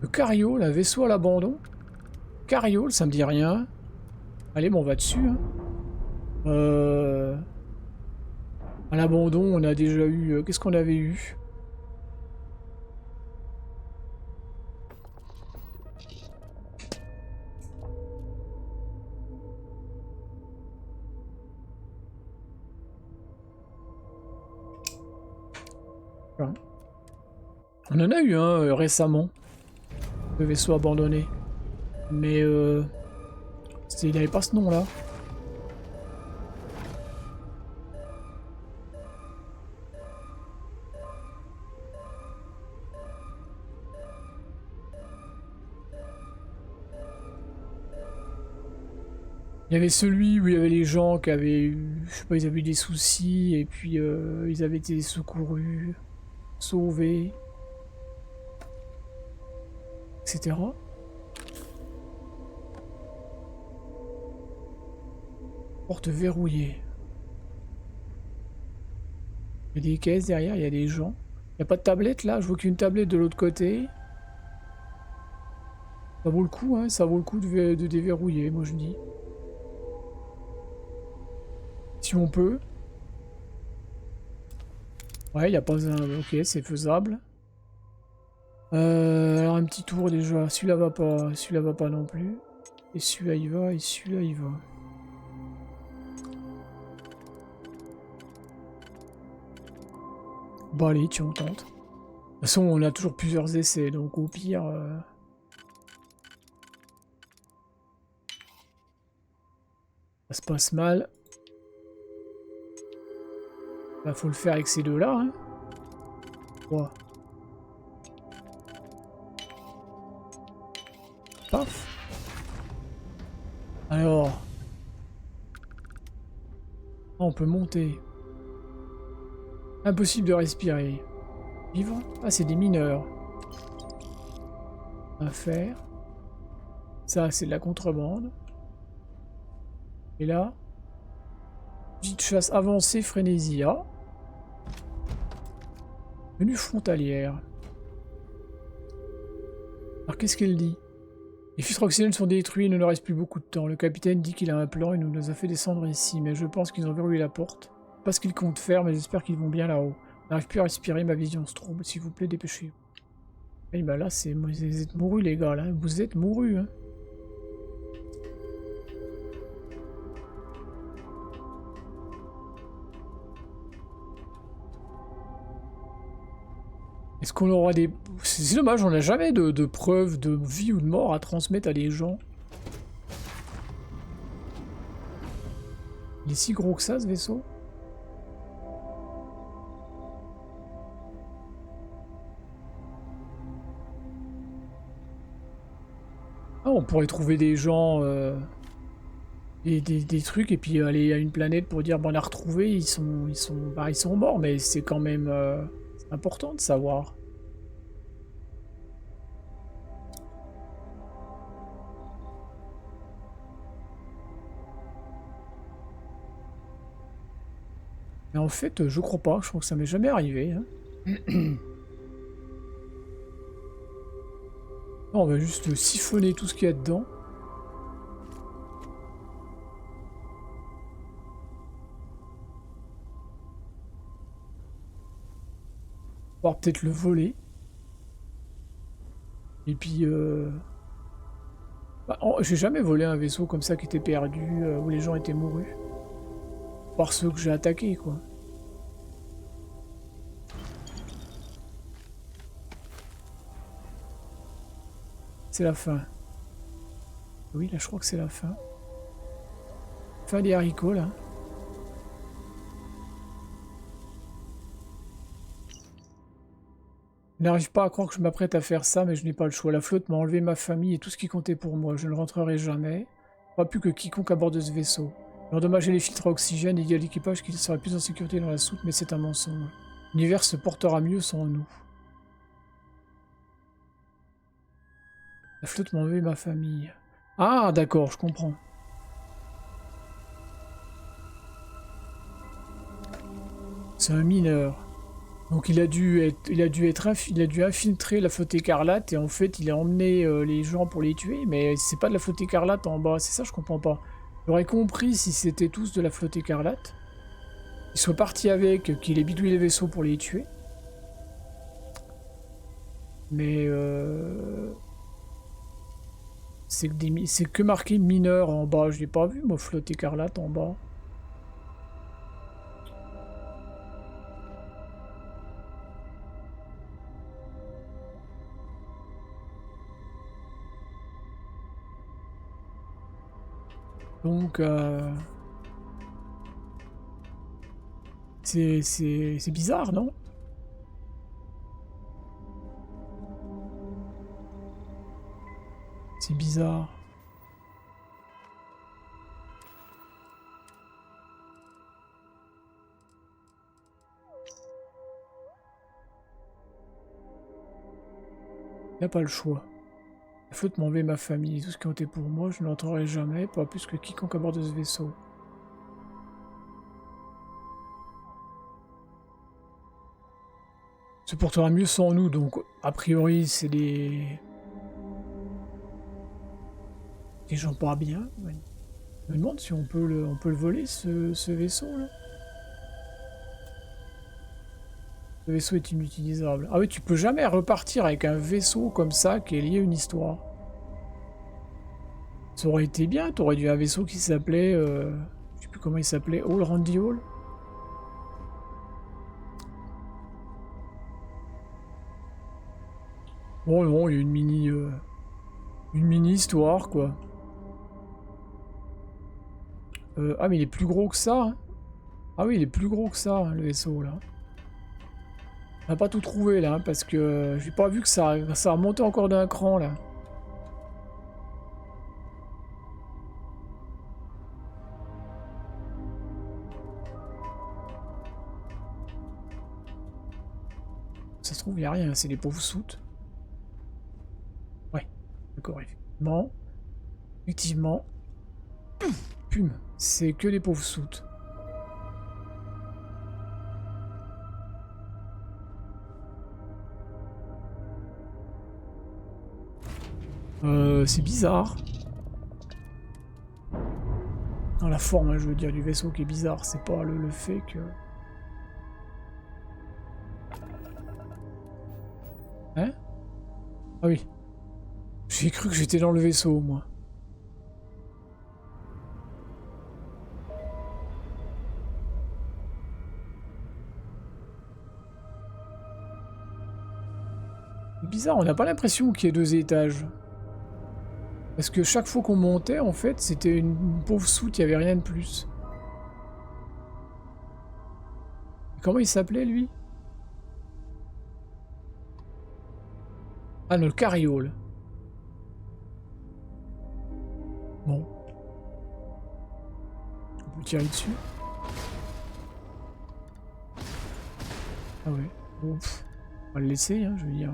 Le Cariole, un vaisseau à l'abandon. Cariole, ça me dit rien. Allez, bon, on va dessus. Hein. À l'abandon, on a déjà eu... Qu'est-ce qu'on avait eu? Voilà. On en a eu un récemment. Le vaisseau abandonné. Mais il n'avait pas ce nom-là. Il y avait celui où il y avait les gens qui avaient eu, je sais pas, ils avaient eu des soucis et puis ils avaient été secourus, sauvés, etc. Porte verrouillée. Il y a des caisses derrière, il y a des gens. Il n'y a pas de tablette là, je vois qu'une tablette de l'autre côté. Ça vaut le coup, hein, ça vaut le coup de déverrouiller, moi je dis. Si on peut. Ouais, il n'y a pas un... Ok, c'est faisable. Alors un petit tour déjà. Celui-là va pas non plus. Et celui-là il va, et celui-là il va. Bah allez, tu on tente. De toute façon, on a toujours plusieurs essais, donc au pire... ça se passe mal. Bah faut le faire avec ces deux-là, hein. Ouais. Paf. Alors... Ah, on peut monter. Impossible de respirer. Vivre? Ah, c'est des mineurs. À faire. Ça, c'est de la contrebande. Et là... Petite chasse avancée, frénésia. Menu frontalière. Alors, qu'est-ce qu'elle dit? Les filtres oxygène sont détruits, il ne nous reste plus beaucoup de temps. Le capitaine dit qu'il a un plan et nous a fait descendre ici, mais je pense qu'ils ont verrouillé la porte. Pas ce qu'ils comptent faire, mais j'espère qu'ils vont bien là-haut. On n'arrive plus à respirer, ma vision se trouble. S'il vous plaît, dépêchez-vous. Et bah là, vous êtes mourus, les gars, là. Vous êtes mourus, hein. Est-ce qu'on aura des... C'est dommage, on n'a jamais de preuves de vie ou de mort à transmettre à des gens. Il est si gros que ça, ce vaisseau? Ah, on pourrait trouver des gens... des trucs et puis aller à une planète pour dire, bon, on a retrouvé, ils sont morts, mais c'est quand même c'est important de savoir. Mais en fait, je crois pas, je crois que ça m'est jamais arrivé. Hein. Non, on va juste siphonner tout ce qu'il y a dedans. On va peut-être le voler. Et puis... Bah, j'ai jamais volé un vaisseau comme ça qui était perdu, où les gens étaient mourus. Par ceux que j'ai attaqués, quoi. C'est la fin. Oui, là, je crois que c'est la fin. Fin des haricots, là. Je n'arrive pas à croire que je m'apprête à faire ça, mais je n'ai pas le choix. La flotte m'a enlevé ma famille et tout ce qui comptait pour moi. Je ne rentrerai jamais. Pas plus que quiconque à bord de ce vaisseau. Endommager les filtres à oxygène et dire à l'équipage qu'il serait plus en sécurité dans la soute, mais c'est un mensonge. L'univers se portera mieux sans nous. La flotte m'a enlevé ma famille. Ah, d'accord, je comprends. C'est un mineur. Donc il a dû infiltrer la flotte écarlate et en fait il a emmené les gens pour les tuer, mais c'est pas de la flotte écarlate en bas, c'est ça je comprends pas. J'aurais compris si c'était tous de la flotte écarlate, qu'ils soient partis avec, qu'il ait bidouillé les vaisseaux pour les tuer. Mais c'est que marqué mineur en bas, je l'ai pas vu moi flotte écarlate en bas. Donc, c'est bizarre, non? C'est bizarre. Il n'y a pas le choix. Il faut m'enlever ma famille, tout ce qui comptait pour moi, je ne l'entendrai jamais, pas plus que quiconque à bord de ce vaisseau. Se portera mieux sans nous, donc a priori c'est des gens pas bien. Ouais. Je me demande si on peut le voler ce vaisseau là. Le vaisseau est inutilisable. Ah oui, tu peux jamais repartir avec un vaisseau comme ça qui est lié à une histoire. Ça aurait été bien, t'aurais dû un vaisseau qui s'appelait... je sais plus comment il s'appelait, All Randy Hall. Bon non, il y a une mini histoire quoi. Ah mais il est plus gros que ça. Hein. Ah oui, il est plus gros que ça, hein, le vaisseau là. On n'a pas tout trouvé là, hein, parce que j'ai pas vu que ça a monté encore d'un cran là. Ça se trouve, il n'y a rien, c'est des pauvres soutes. Ouais, d'accord, effectivement. Effectivement. Pume, c'est que des pauvres soutes. C'est bizarre. Dans la forme, hein, je veux dire, du vaisseau qui est bizarre, c'est pas le fait que... Hein? Ah oui. J'ai cru que j'étais dans le vaisseau, moi. C'est bizarre, on n'a pas l'impression qu'il y ait 2 étages. Parce que chaque fois qu'on montait, en fait, c'était une pauvre soute, il n'y avait rien de plus. Comment il s'appelait, lui? Ah, non, le carriole. Bon. On peut tirer dessus. Ah ouais. Bon, on va le laisser, hein, je veux dire.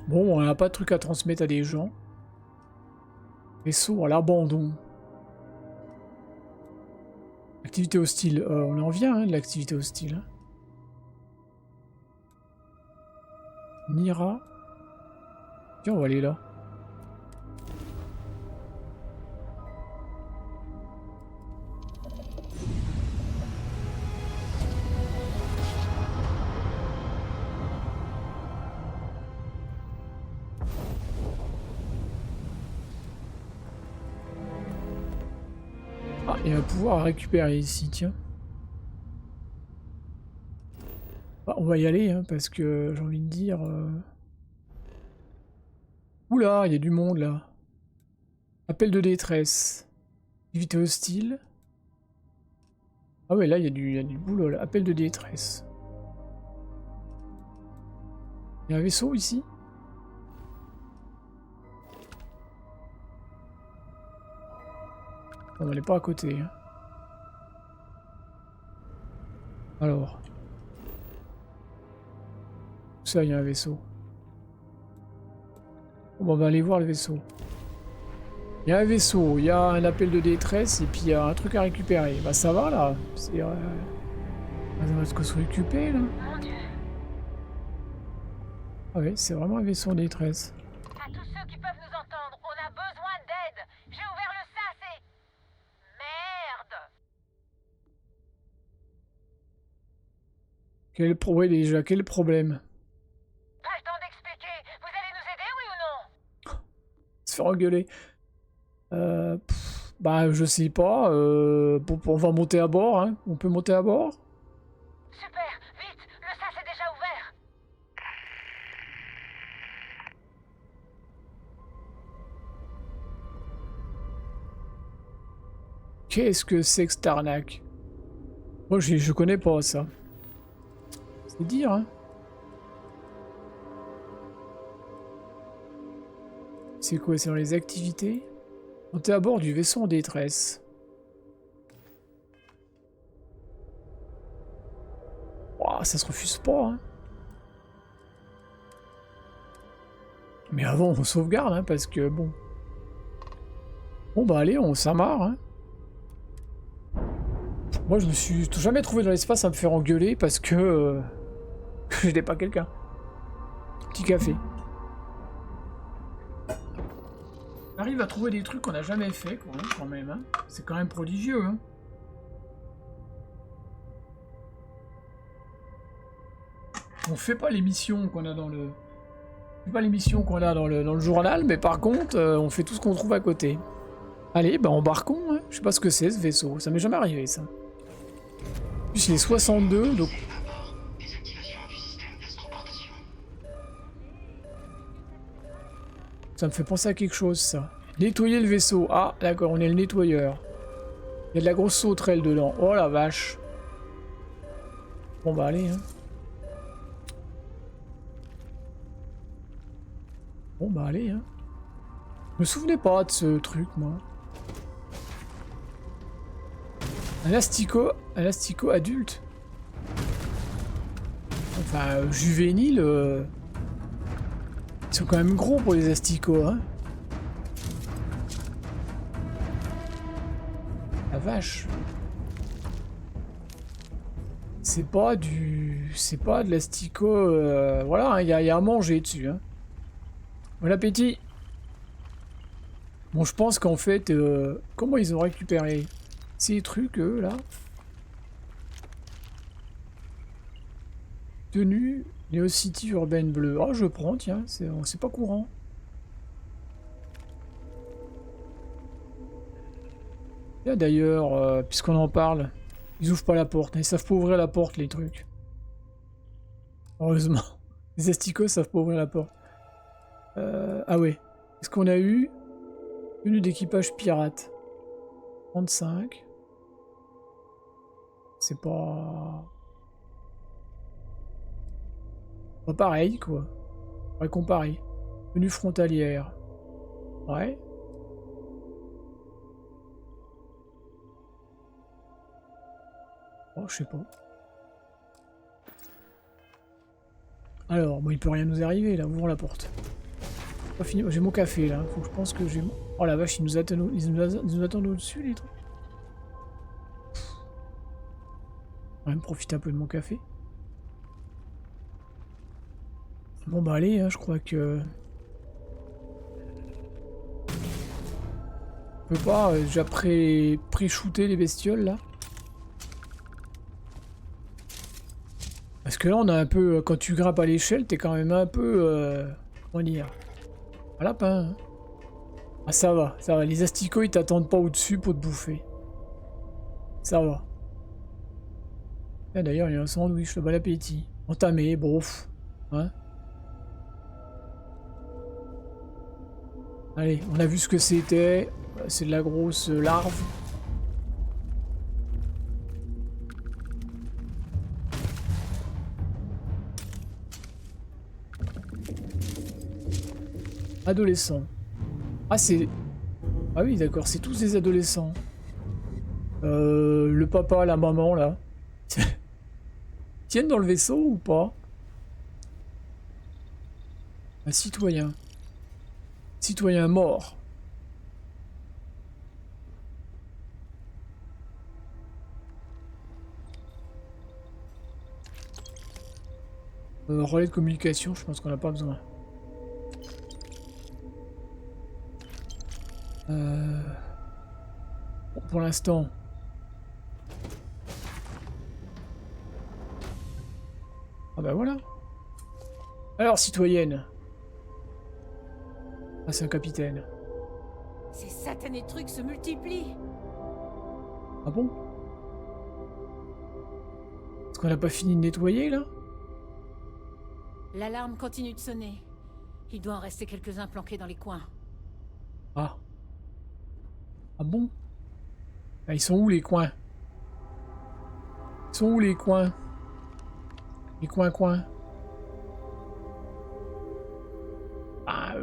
Bon, on n'a pas de truc à transmettre à des gens. Vaisseau à l'abandon. Activité hostile. On en vient, hein, de l'activité hostile. Nira. Tiens, on va aller là. Ah, il y a un pouvoir à récupérer ici, tiens. Ah, on va y aller, hein, parce que j'ai envie de dire... Oula, il y a du monde, là. Appel de détresse. Activité hostile. Ah ouais, là, il y a du boulot, là. Appel de détresse. Il y a un vaisseau, ici? On n'est pas à côté. Hein. Alors. Où ça, il y a un vaisseau. Bon, on va aller voir le vaisseau. Il y a un vaisseau, il y a un appel de détresse et puis il y a un truc à récupérer. Bah ça va là. On va se récupérer là. Mon Dieu. Ah oui, c'est vraiment un vaisseau en détresse. À tous ceux qui peuvent nous entendre, on a besoin d'aide. J'ai ouvert le sas et... Merde. Ouais, déjà, quel problème? Pas le temps d'expliquer. Vous allez nous aider, oui ou non? Se faire engueuler. Bah, je sais pas. On va monter à bord, hein. On peut monter à bord? Super, vite, le sas est déjà ouvert. Qu'est-ce que c'est que cette arnaque? Moi, je connais pas ça. C'est dire, hein. C'est quoi? C'est dans les activités? Monter à bord du vaisseau en détresse. Ouah, ça se refuse pas, hein. Mais avant, on sauvegarde, hein, parce que bon. Bon, bah allez, on s'amarre, hein. Moi, je me suis jamais trouvé dans l'espace à me faire engueuler parce que j'étais pas quelqu'un. Petit café. On arrive à trouver des trucs qu'on n'a jamais fait, quoi, hein, quand même. Hein. C'est quand même prodigieux. Hein. On fait pas les missions qu'on a dans le... On fait pas les missions qu'on a dans le journal, mais par contre, on fait tout ce qu'on trouve à côté. Allez, bah embarquons. Hein. Je sais pas ce que c'est, ce vaisseau. Ça m'est jamais arrivé, ça. En plus, il est 62, donc... Ça me fait penser à quelque chose, ça. Nettoyer le vaisseau. Ah, d'accord, on est le nettoyeur. Il y a de la grosse sauterelle dedans. Oh la vache. Bon bah allez, hein. Bon bah allez, hein. Je me souvenais pas de ce truc, moi. Un asticot adulte. Enfin, juvénile. Ils sont quand même gros pour les asticots, hein. La vache. C'est pas de l'asticot. Voilà, hein, y a à manger dessus, hein. Bon appétit. Bon, je pense qu'en fait, comment ils ont récupéré ces trucs, eux, là? Tenue Néo-City urbaine bleue. Ah, je prends, tiens, c'est pas courant. Tiens, d'ailleurs, puisqu'on en parle, ils ouvrent pas la porte. Ils savent pas ouvrir la porte, les trucs. Heureusement. Les asticots savent pas ouvrir la porte. Ah ouais. Est-ce qu'on a eu tenue d'équipage pirate? 35. C'est pas... Pas pareil, quoi. On va comparer. Tenue frontalière. Ouais. Oh, je sais pas. Alors, bon, il peut rien nous arriver, là. Ouvrons la porte. Pas fini. J'ai mon café, là. Faut que je pense que j'ai... Oh la vache, ils nous attendent au-dessus, les trucs. On va même profiter un peu de mon café. Bon bah allez, hein, je crois que... On peut pas déjà pré-shooter les bestioles là. Parce que là on a un peu... Quand tu grimpes à l'échelle, t'es quand même un peu... comment dire? Un lapin. Hein. Ah ça va, ça va. Les asticots ils t'attendent pas au-dessus pour te bouffer. Ça va. D'ailleurs il y a un sandwich, le bon appétit. Entamé, brouf. Hein? Allez, on a vu ce que c'était. C'est de la grosse larve. Adolescent. Ah c'est... Ah oui d'accord, c'est tous des adolescents. Le papa, la maman là. Tiennent dans le vaisseau ou pas? Un citoyen. Citoyen mort. Relais de communication, je pense qu'on n'a pas besoin. Bon, pour l'instant. Ah bah voilà. Alors, citoyenne. Ah, c'est un capitaine. Ces satanés trucs se multiplient. Ah bon? Est-ce qu'on n'a pas fini de nettoyer, là? L'alarme continue de sonner. Il doit en rester quelques-uns planqués dans les coins. Ah. Ah bon? Ah, ils sont où, les coins? Ils sont où, les coins? Les coins. Ah,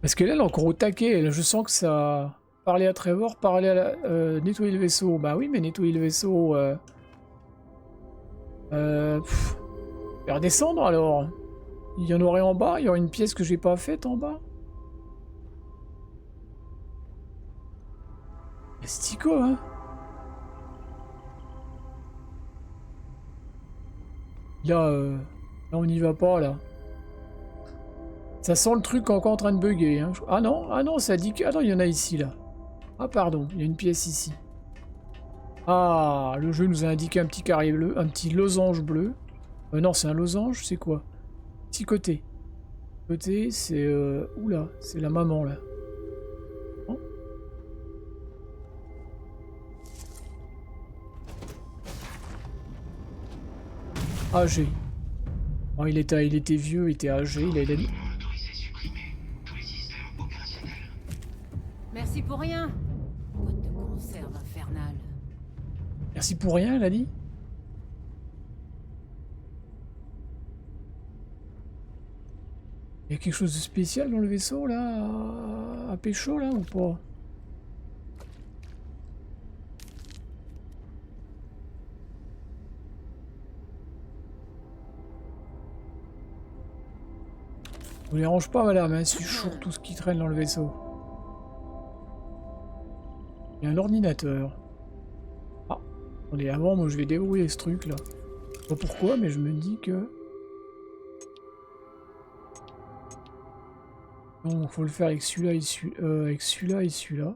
Parce qu'elle est encore au taquet, elle. Je sens que ça... Parler à Trevor, parler à la... nettoyer le vaisseau. Bah oui, mais nettoyer le vaisseau... Faire descendre, alors. Il y en aurait en bas, il y aurait une pièce que j'ai pas faite en bas. Stico, hein. Là, là, on n'y va pas, là. Ça sent le truc encore en train de bugger, hein. Ah non, ça dit que... Ah non, il y en a ici, là. Ah, pardon, il y a une pièce ici. Ah, le jeu nous a indiqué un petit carré bleu, un petit losange bleu. Non, c'est un losange, c'est quoi? Petit côté. Côté, c'est... Oula, c'est la maman, là. Non? Âgé. Oh, il était vieux, il était âgé, il a... Merci pour rien. Boîte de conserve infernale. Merci pour rien, elle a dit. Il y a quelque chose de spécial dans le vaisseau, là, à pécho, là, ou pas? Vous les range pas, madame, hein, si je choure tout ce qui traîne dans le vaisseau. Il y a un ordinateur. Ah, attendez, avant, moi, je vais dérouiller ce truc, là. Je sais pas pourquoi, mais je me dis que... Donc, faut le faire avec celui-là et celui-là.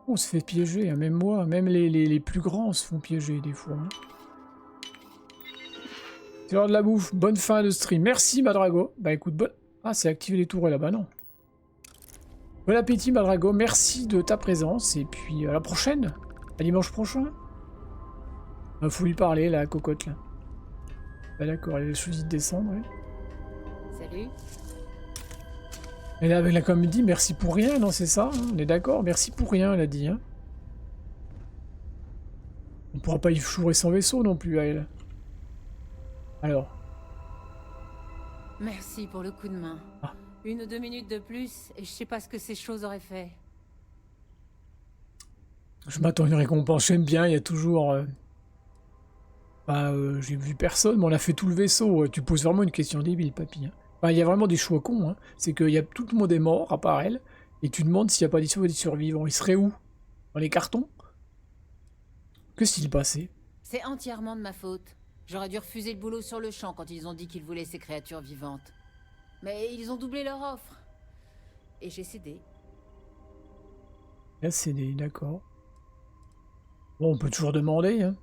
On se fait piéger, hein. Même moi, même les plus grands se font piéger des fois. Hein. C'est l'heure de la bouffe. Bonne fin de stream. Merci, Madrago. Bah écoute, bonne... Ah, c'est activer les tourelles là-bas, non. Bon appétit, Madrago. Merci de ta présence. Et puis, à la prochaine. À dimanche prochain. Faut lui parler, la cocotte, là. Bah d'accord, elle a choisi de descendre, ouais. Salut. Elle a comme dit merci pour rien, non, c'est ça, hein, on est d'accord, merci pour rien, elle a dit. Hein. On pourra pas y chourer son vaisseau non plus à elle. Alors. Merci pour le coup de main. Ah. 1 ou 2 minutes de plus, et je sais pas ce que ces choses auraient fait. Je m'attends à une récompense, j'aime bien, il y a toujours... j'ai vu personne, mais on a fait tout le vaisseau. Tu poses vraiment une question débile, papy. Hein. Enfin, il y a vraiment des choix cons. Hein. C'est que tout le monde est mort, à part elle, et tu demandes s'il n'y a pas des survivants. Ils seraient où? Dans les cartons? Que s'il passait? C'est entièrement de ma faute. J'aurais dû refuser le boulot sur le champ quand ils ont dit qu'ils voulaient ces créatures vivantes. Mais ils ont doublé leur offre. Et j'ai cédé. Là, cédé, d'accord. Bon, on peut toujours demander, hein.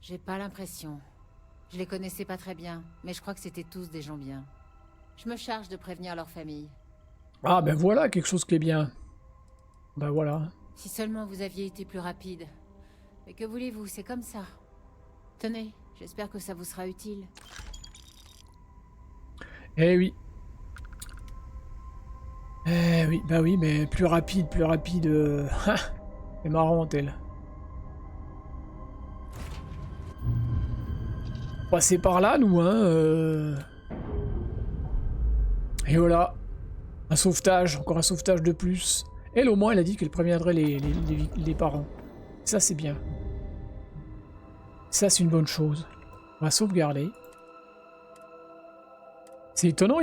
J'ai pas l'impression. Je les connaissais pas très bien, mais je crois que c'était tous des gens bien. Je me charge de prévenir leur famille. Ah, ben voilà, quelque chose qui est bien. Ben voilà. Si seulement vous aviez été plus rapide. Mais que voulez-vous, c'est comme ça. Tenez, j'espère que ça vous sera utile. Eh oui. Eh oui, bah oui, mais plus rapide. C'est marrant, elle. Passer par là, nous, hein. Et voilà. Un sauvetage, encore un sauvetage de plus. Elle, au moins, elle a dit qu'elle préviendrait les parents. Ça, c'est bien. Ça, c'est une bonne chose. On va sauvegarder. C'est étonnant.